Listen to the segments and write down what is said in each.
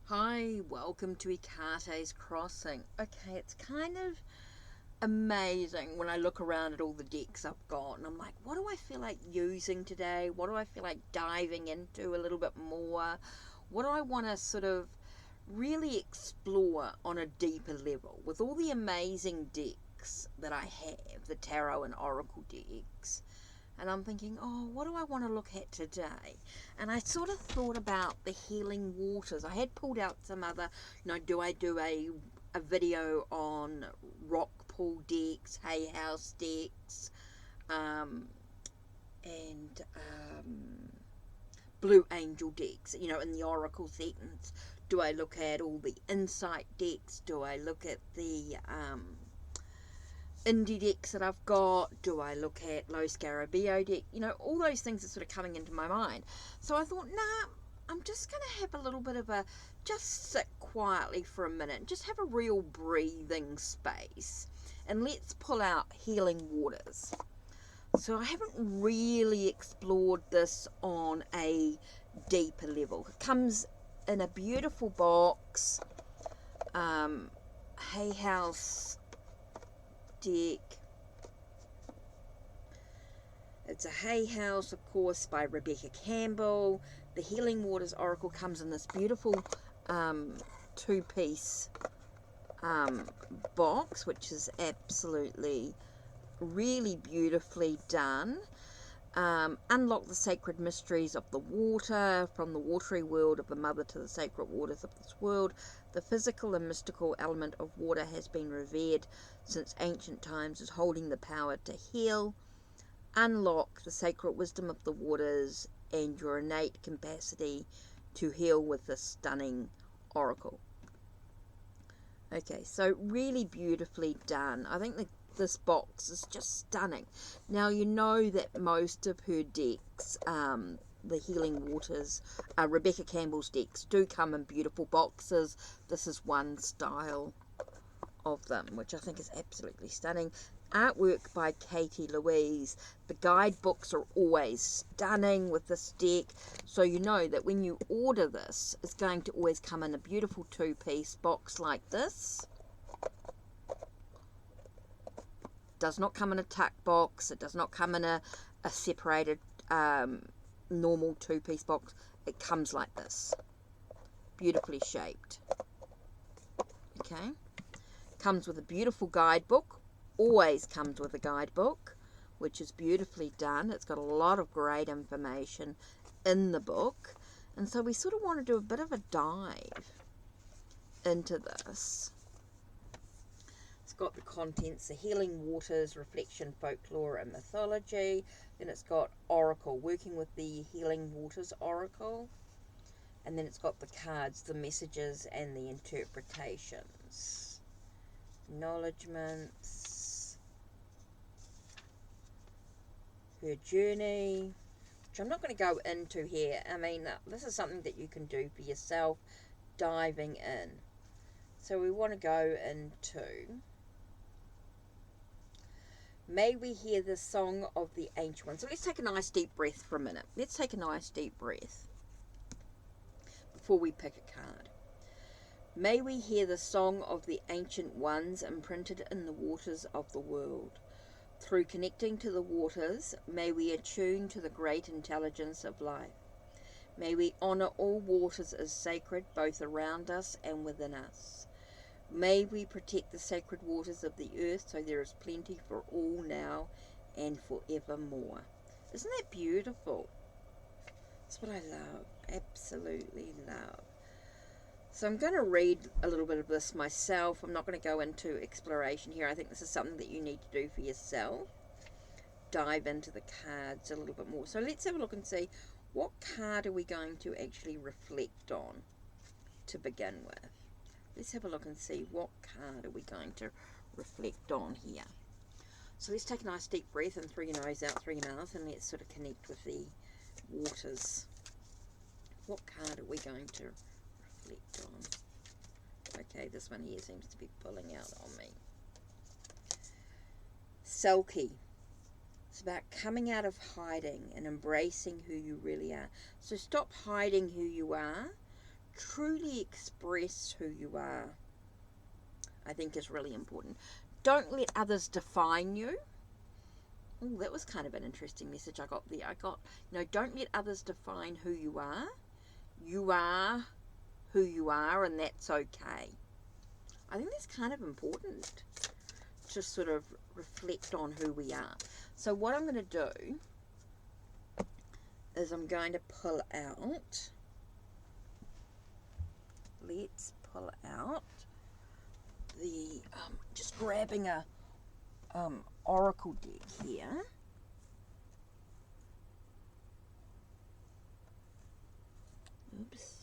Hi, welcome to Ikate's Crossing. Okay, it's kind of amazing when I look around at all the decks I've got and I'm like, what do I feel like using today? What do I feel like diving into a little bit more? What do I want to sort of really explore on a deeper level? With all the amazing decks that I have, the tarot and oracle decks, and I'm thinking, oh, what do I want to look at today? And I sort of thought about the healing waters. I had pulled out some other, do I do a video on rock pool decks, hay house decks, and blue angel decks, in the oracle settings? Do I look at all the insight decks? Do I look at the indie decks that I've got? Do I look at low Scarabeo deck? All those things are sort of coming into my mind. So I thought, nah, I'm just going to have a little bit of just sit quietly for a minute, just have a real breathing space, and let's pull out healing waters. So I haven't really explored this on a deeper level. It comes in a beautiful box, hay house deck. It's a hay house, of course, by Rebecca Campbell. The Healing Waters Oracle comes in this beautiful two-piece box, which is absolutely really beautifully done. Unlock the sacred mysteries of the water, from the watery world of the mother to the sacred waters of this world. The physical and mystical element of water has been revered since ancient times as holding the power to heal. Unlock the sacred wisdom of the waters and your innate capacity to heal with this stunning oracle. Okay, so really beautifully done. I think this box is just stunning. Now, you know that most of her decks, the Healing Waters, Rebecca Campbell's decks, do come in beautiful boxes. This is one style of them, which I think is absolutely stunning. Artwork by Katie Louise. The guidebooks are always stunning with this deck, so you know that when you order this, it's going to always come in a beautiful two-piece box like this. Does not come in a tuck box. It does not come in a separated normal two-piece box. It comes like this, beautifully shaped. Okay, comes with a beautiful guidebook. Always comes with a guidebook, which is beautifully done. It's got a lot of great information in the book, and so we sort of want to do a bit of a dive into this. It's got the contents: the Healing Waters, Reflection, Folklore and Mythology. Then it's got Oracle, working with the Healing Waters Oracle. And then it's got the cards, the messages and the interpretations. Acknowledgements. Her journey, which I'm not going to go into here. I mean, this is something that you can do for yourself, diving in. So we want to go into... May we hear the song of the ancient ones. So let's take a nice deep breath for a minute. Let's take a nice deep breath before we pick a card. May we hear the song of the ancient ones imprinted in the waters of the world. Through connecting to the waters, may we attune to the great intelligence of life. May we honor all waters as sacred, both around us and within us. May we protect the sacred waters of the earth so there is plenty for all now and forevermore. Isn't that beautiful? That's what I love, absolutely love. So I'm going to read a little bit of this myself. I'm not going to go into exploration here. I think this is something that you need to do for yourself. Dive into the cards a little bit more. So let's have a look and see, what card are we going to actually reflect on to begin with? Let's have a look and see, what card are we going to reflect on here? So let's take a nice deep breath in through your nose, out through your mouth, and let's sort of connect with the waters. What card are we going to reflect on? Okay, this one here seems to be pulling out on me. Selkie. It's about coming out of hiding and embracing who you really are. So stop hiding who you are. truly express who you are, I think is really important. Don't let others define you. Oh, that was kind of an interesting message I got there. I got, don't let others define who you are. You are who you are, and that's okay. I think that's kind of important to sort of reflect on who we are. So what I'm going to do is I'm going to pull out, let's pull out the, just grabbing a oracle deck here. Oops.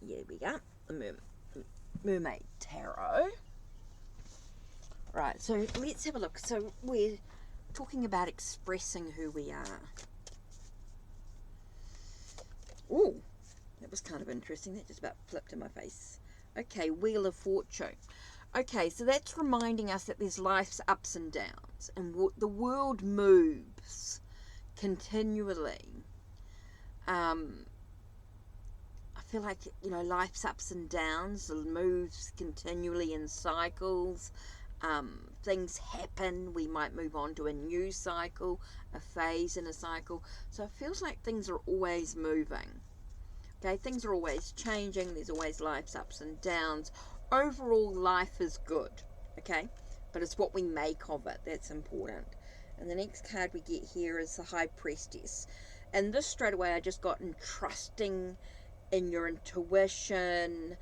Here we go. The Mermaid Tarot. Right, so let's have a look. So we're talking about expressing who we are. Oh, that was kind of interesting. That just about flipped in my face. Okay, Wheel of Fortune. Okay, so that's reminding us that there's life's ups and downs, and the world moves continually. I feel like, life's ups and downs, moves continually in cycles. Things happen. We might move on to a new cycle, a phase in a cycle. So it feels like things are always moving. Okay, things are always changing. There's always life's ups and downs. Overall, life is good. Okay, but it's what we make of it that's important. And the next card we get here is the High Priestess. And this straight away I just got in trusting in your intuition.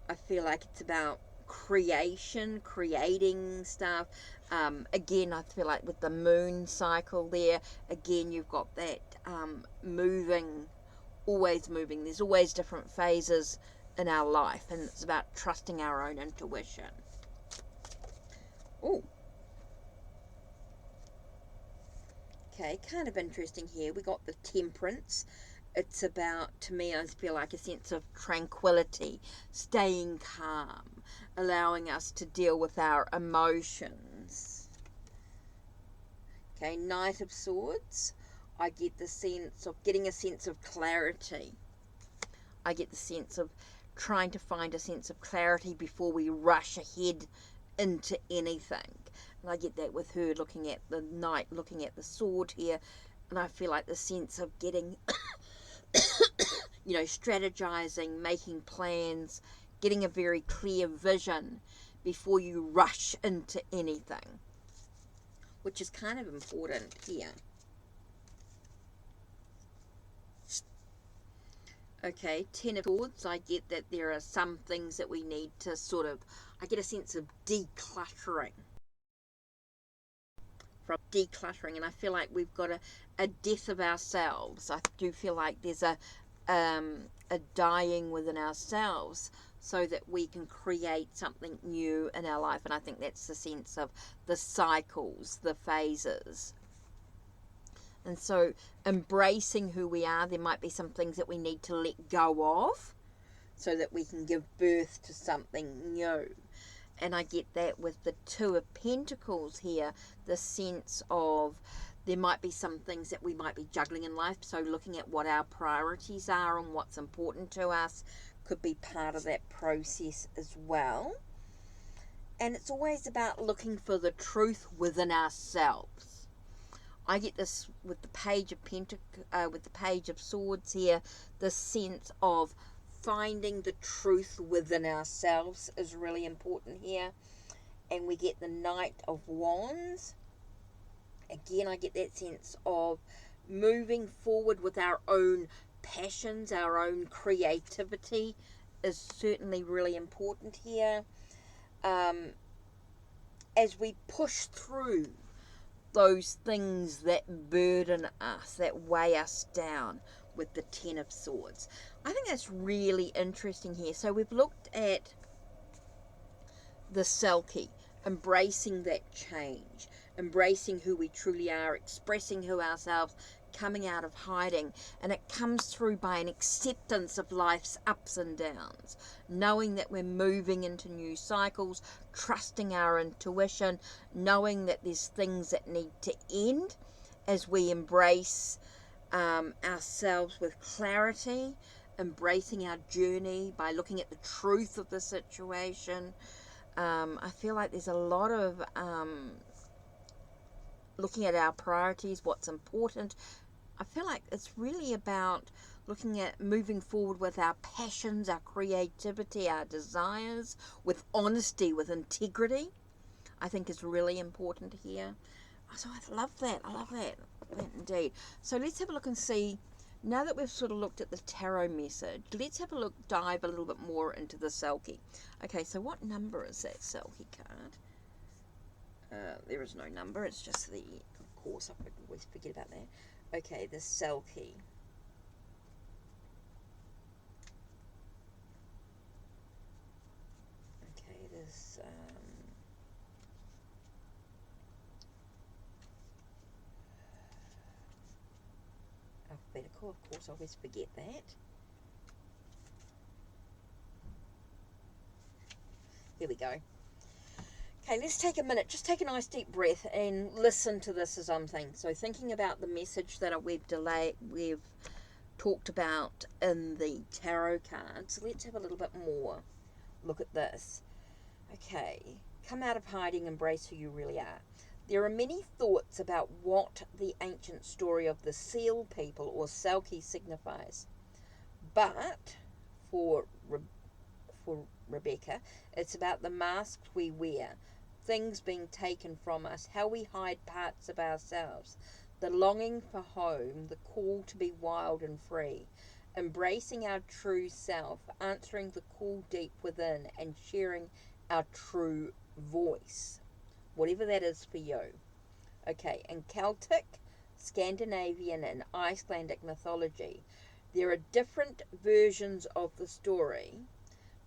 I feel like it's about creation, creating stuff. Again, I feel like with the moon cycle there, again, you've got that moving, always moving. There's always different phases in our life, and it's about trusting our own intuition. Oh. Okay, kind of interesting here. We got the Temperance. It's about, to me, I feel like a sense of tranquility, staying calm, allowing us to deal with our emotions. Okay, Knight of Swords. I get the sense of getting a sense of clarity. I get the sense of trying to find a sense of clarity before we rush ahead into anything. And I get that with her looking at the knight, looking at the sword here. And I feel like the sense of getting, strategizing, making plans, getting a very clear vision before you rush into anything, which is kind of important here. Okay, Ten of Swords, I get that there are some things that we need to sort of, I get a sense of decluttering. From decluttering, and I feel like we've got a death of ourselves. I do feel like there's a dying within ourselves so that we can create something new in our life, and I think that's the sense of the cycles, the phases. And so embracing who we are, there might be some things that we need to let go of so that we can give birth to something new. And I get that with the Two of Pentacles here, the sense of there might be some things that we might be juggling in life. So looking at what our priorities are and what's important to us could be part of that process as well. And it's always about looking for the truth within ourselves. I get this with the Page of with the Page of Swords here, the sense of finding the truth within ourselves is really important here. And we get the Knight of Wands. Again, I get that sense of moving forward with our own passions, our own creativity is certainly really important here. As we push through those things that burden us, that weigh us down with the Ten of Swords. I think that's really interesting here. So we've looked at the Selkie, embracing that change, embracing who we truly are, expressing who ourselves, coming out of hiding. And it comes through by an acceptance of life's ups and downs, knowing that we're moving into new cycles, trusting our intuition, knowing that there's things that need to end as we embrace ourselves with clarity, embracing our journey by looking at the truth of the situation. I feel like there's a lot of looking at our priorities, what's important. I feel like it's really about looking at moving forward with our passions, our creativity, our desires, with honesty, with integrity. I think is really important here. So I love that. I love that indeed. So let's have a look and see. Now that we've sort of looked at the tarot message, let's have a look, dive a little bit more into the Selkie. Okay, so what number is that Selkie card? There is no number. It's just the, of course, I always forget about that. Okay, the Selkie. Okay, this alphabetical, of course, I always forget that. Here we go. Okay, let's take a minute, just take a nice deep breath and listen to this as I'm thinking. So thinking about the message that we've talked about in the tarot cards, let's have a little bit more look at this. Okay, come out of hiding, embrace who you really are. There are many thoughts about what the ancient story of the seal people or Selkie signifies. But for Rebecca, it's about the masks we wear, things being taken from us, how we hide parts of ourselves, the longing for home, the call to be wild and free, embracing our true self, answering the call deep within, and sharing our true voice, whatever that is for you. Okay, in Celtic, Scandinavian, and Icelandic mythology, there are different versions of the story,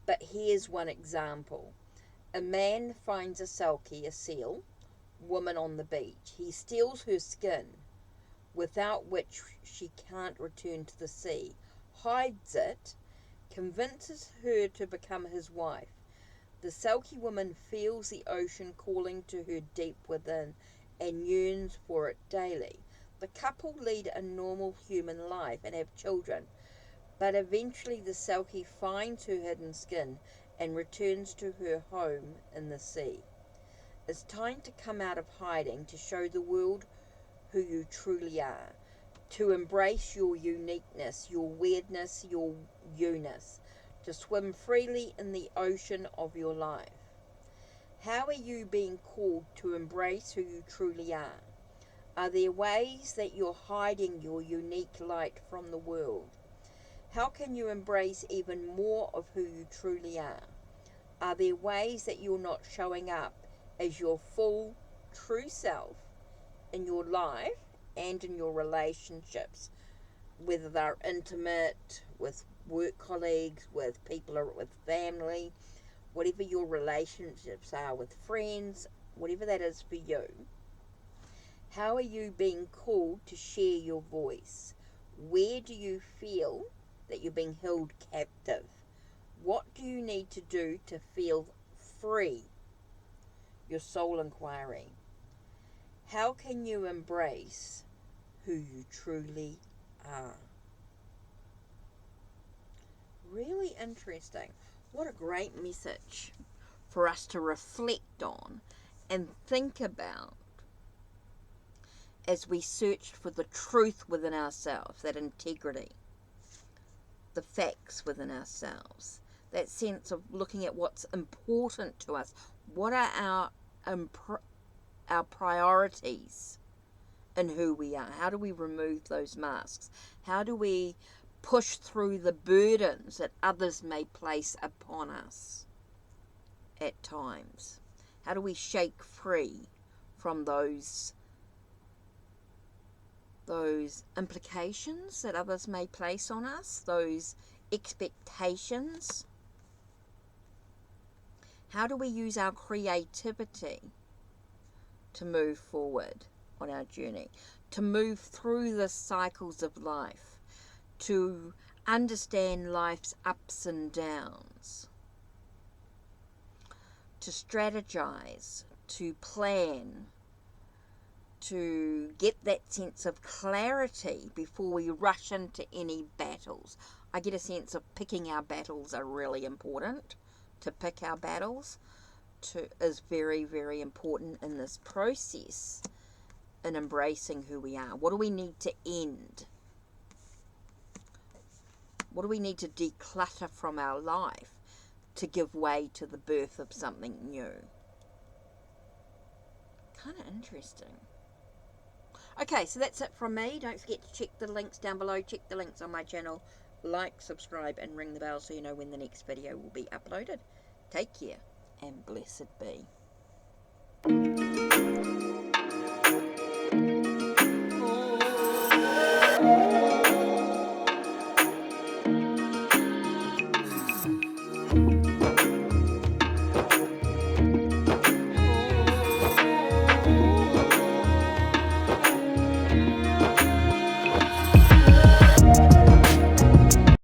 but here's one example. A man finds a Selkie, a seal, woman on the beach. He steals her skin, without which she can't return to the sea, hides it, convinces her to become his wife. The Selkie woman feels the ocean calling to her deep within and yearns for it daily. The couple lead a normal human life and have children, but eventually the Selkie finds her hidden skin and returns to her home in the sea. It's time to come out of hiding, to show the world who you truly are, to embrace your uniqueness, your weirdness, your you-ness, to swim freely in the ocean of your life. How are you being called to embrace who you truly are? Are there ways that you're hiding your unique light from the world? How can you embrace even more of who you truly are? Are there ways that you're not showing up as your full, true self in your life and in your relationships, whether they're intimate, with work colleagues, with people, or with family, whatever your relationships are, with friends, whatever that is for you? How are you being called to share your voice? Where do you feel that you're being held captive? What do you need to do to feel free? Your soul inquiry. How can you embrace who you truly are? Really interesting. What a great message for us to reflect on and think about as we search for the truth within ourselves, that integrity, the facts within ourselves, that sense of looking at what's important to us. What are our priorities in who we are? How do we remove those masks? How do we push through the burdens that others may place upon us at times? How do we shake free from those implications that others may place on us, those expectations? How do we use our creativity to move forward on our journey, to move through the cycles of life, to understand life's ups and downs, to strategize, to plan, to get that sense of clarity before we rush into any battles. I get a sense of picking our battles are really important. To pick our battles is very, very important in this process, in embracing who we are. What do we need to end? What do we need to declutter from our life to give way to the birth of something new? Kind of interesting. Okay, so that's it from me. Don't forget to check the links down below. Check the links on my channel. Like, subscribe, and ring the bell so you know when the next video will be uploaded. Take care, and blessed be.